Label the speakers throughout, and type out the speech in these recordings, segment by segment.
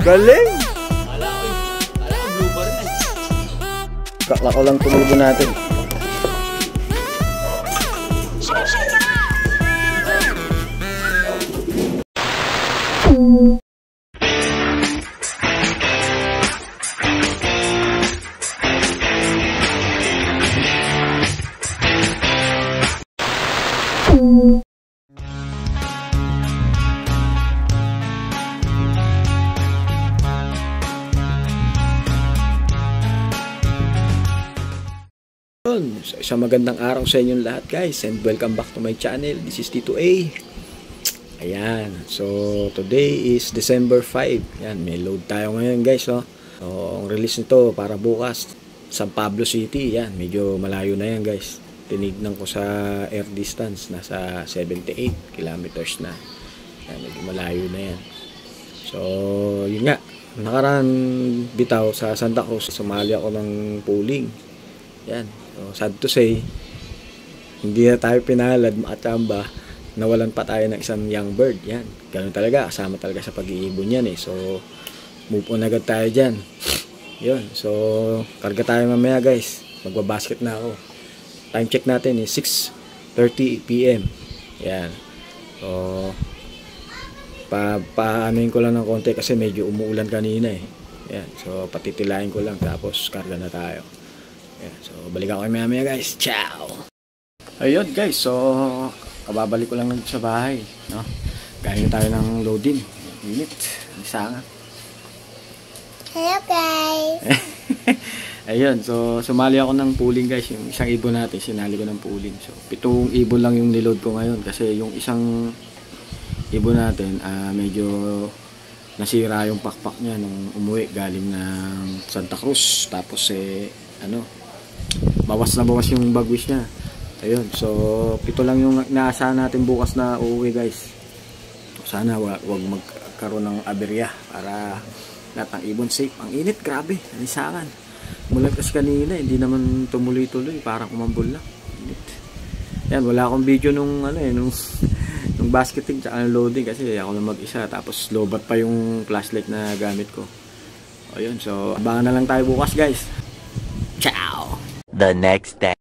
Speaker 1: Galing!
Speaker 2: Kala ko blue bar na.
Speaker 1: Kaklako lang tumubo natin. So, isang magandang araw sa inyong lahat guys, and welcome back to my channel. This is Tito A. Ayan, so today is December 5. Yan, may load tayo ngayon guys, no? So ang release nito para bukas, San Pablo City. Yan, medyo malayo na yan guys. Tinignan ko sa air distance, nasa 78 kilometers na. Yan, medyo malayo na yan. So yun nga, nakaraan bitaw sa Santa Cruz, sumali ako ng pooling. Yan, so sad to say, hindi na tayo pinalad, makachamba, nawalan pa tayo ng isang young bird. Yan, ganun talaga, kasama talaga sa pag-iibon yan eh. So move on agad tayo dyan. Yun, so karga tayo mamaya guys, magbabasket na ako. Time check natin eh, 6:30 PM. Yan, so paanoin ko lang ng konti kasi medyo umuulan kanina eh. Yan, so patitilayin ko lang tapos karga na tayo. Yeah, so balikan ko maya guys. Ciao. Ayun guys, so kababalik ko lang sa bahay, no? Galing tayo ng loading. Init, lisangan.
Speaker 3: Hello guys.
Speaker 1: Ayun, so sumali ako ng pooling guys. Yung isang ibon natin, sinali ko ng pooling. So 7 ibon lang yung niload ko ngayon kasi yung isang ibon natin medyo nasira yung pakpak niya nung umuwi galing ng Santa Cruz. Tapos bawas na bawas yung bagwis niya. Ayun, so 7 lang yung naasahan natin bukas na uuwi guys. Sana wag magkaroon ng aberya para lahat ng ibon safe. Ang init, grabe, anisangan. Mula kasi kanina, hindi naman tumuloy-tuloy, parang kumambol lang. Init. Yan, wala akong video nung nung basketing tsaka loading kasi ako lang mag-isa, tapos lowbat pa yung flashlight na gamit ko. Ayun, so abangan na lang tayo bukas guys. Ciao.
Speaker 2: The next day.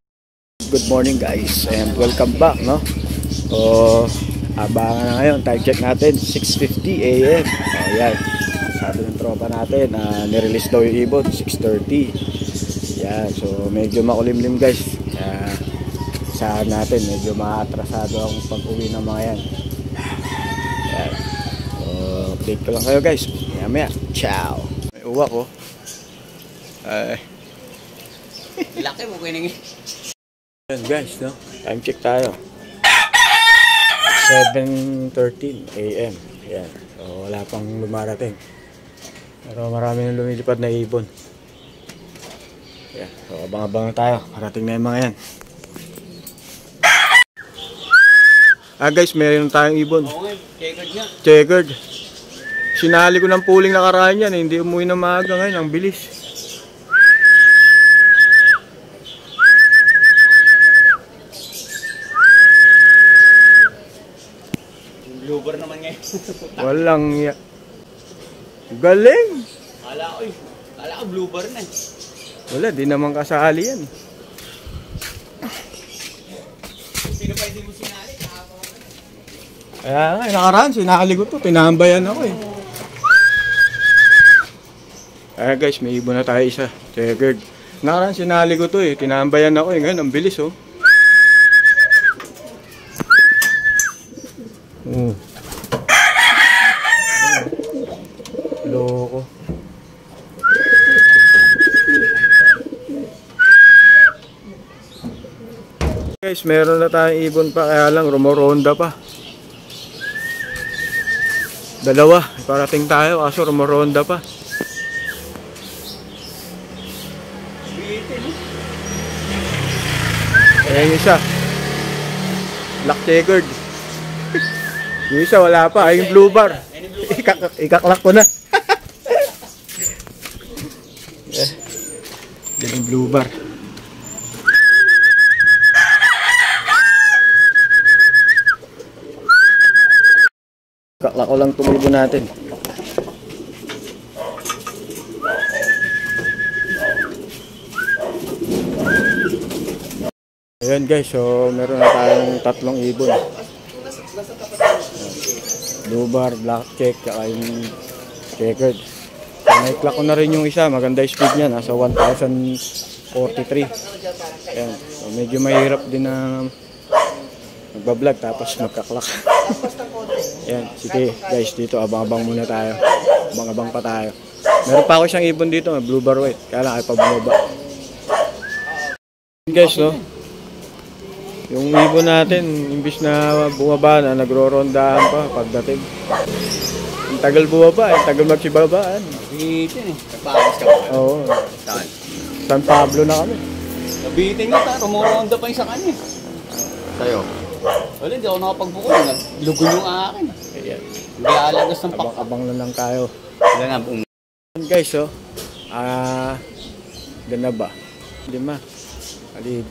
Speaker 1: Good morning guys and welcome back, no? So abangan na ngayon, time check natin 6:50 AM. Ayan, sabi ng tropa natin nirelease daw yung ibon 6:30. Yan, so medyo makulimlim guys. Saan natin medyo maatrasado ang pag-uwi ng mga yan. Yan, so update ko lang kayo guys maya. Ciao. May uwak ko.
Speaker 2: Laki mo kining.
Speaker 1: Yan guys, no? Time check tayo. 7:13 AM. Yan. So wala pang lumarating. Pero marami nang lumilipad na ibon. Yan. So abang-abang na tayo. Parating na yung mga yan. Guys, meron tayong ibon.
Speaker 2: Okay, checkered niya.
Speaker 1: Checkered. Sinali ko ng pooling nakaraan yan. Hindi umuwi na maaga ngayon. Ang bilis.
Speaker 2: Blue bar naman ngayon.
Speaker 1: Walang galing.
Speaker 2: Kala ko blue bar na.
Speaker 1: Wala, di naman kasali yan.
Speaker 2: Sino pa hindi mo sinali?
Speaker 1: Kaya nga, nakaraan, sinali ko to. Tinambayan ako eh. Kaya guys, may ibon na tayo isa. Checkered. Nakaraan, sinali ko to eh. Tinambayan ako eh. Ngayon, ang bilis oh. Loko. Guys, meron na tayong ibon pa, kaya lang rumoronda pa. Dalawa, parating tayo, kaso rumoronda pa. Ayan isa. Black checkered. Yung isa wala pa, ay yung blue bar. Ikaklak ko na. Yan yung blue bar. Kaklak ko lang tumubo natin. Ayan guys, so meron na tayong 3 ibon. Blue bar, black check, saka yung checkered. So, na-clock ko na rin yung isa, maganda yung speed niya, nasa 1043. Ayan, so medyo mahirap din na magbablog tapos magka-clock. Ayan, sige guys, dito abang-abang muna tayo. Abang-abang pa tayo. Meron pa ako isang ibon dito, blue bar white, kaya lang ay pa bumaba. Guys, no? Yung ibon natin, imbis na bumaba na, nagro-rondahan pa pagdating. Ang tagal bumaba, ang tagal magsibabaan.
Speaker 2: Bitin eh. Nagpakas ka ba?
Speaker 1: Oo.
Speaker 2: Saan?
Speaker 1: San Pablo na kami.
Speaker 2: Nabitin nga ta. Rumuronda pa yung sa kanya. Sa'yo? Wala, hindi ako nakapagbuko. Naglugo yung akin.
Speaker 1: Ayan.
Speaker 2: Hindi alagas ng pak.
Speaker 1: Abang na lang tayo.
Speaker 2: Wala nga.
Speaker 1: Ayan guys, oh. Ganda ba? Lima. Ali,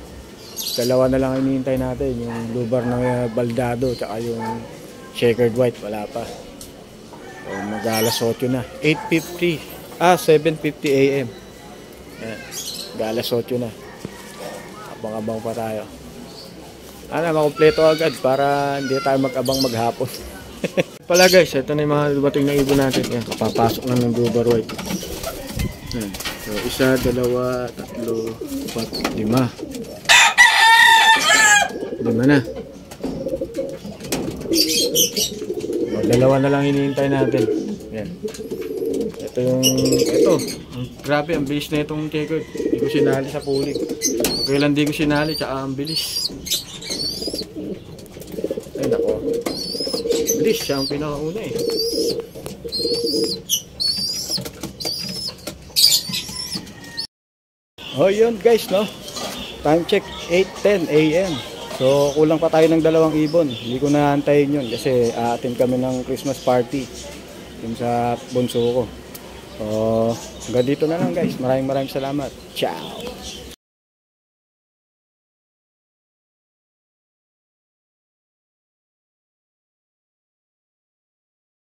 Speaker 1: dalawa na lang hinihintay natin. Yung blue bar ng baldado, tsaka yung checkered white. Wala pa. So, mag-alas 8 na. 8:50. 7:50 AM. Ayan. Mag-alas 8 na. Abang-abang pa tayo. Makumpleto agad para hindi tayo mag-abang maghapon. Pala guys, ito na yung mga dumating na ibon natin. Ayan, kapapasok na ng blue bar white. Ayan. So, 1, 2, 3, 4, 5. 5 na. Dalawa na lang hinihintay natin. Yan. Ito. Grabe, ang bilis na itong checkered. Hindi ko sinali sa puling. Kailan di ko sinali, tsaka ang bilis. Ay, nako. Bilis, siya ang pinakauna eh. Oh, yun guys, no? Time check, 8:10 AM. So, kulang pa tayo ng 2 ibon. Hindi ko naantayin yun kasi attend kami ng Christmas party yun sa bunso ko. So, hanggang dito na lang guys. Maraming salamat. Ciao!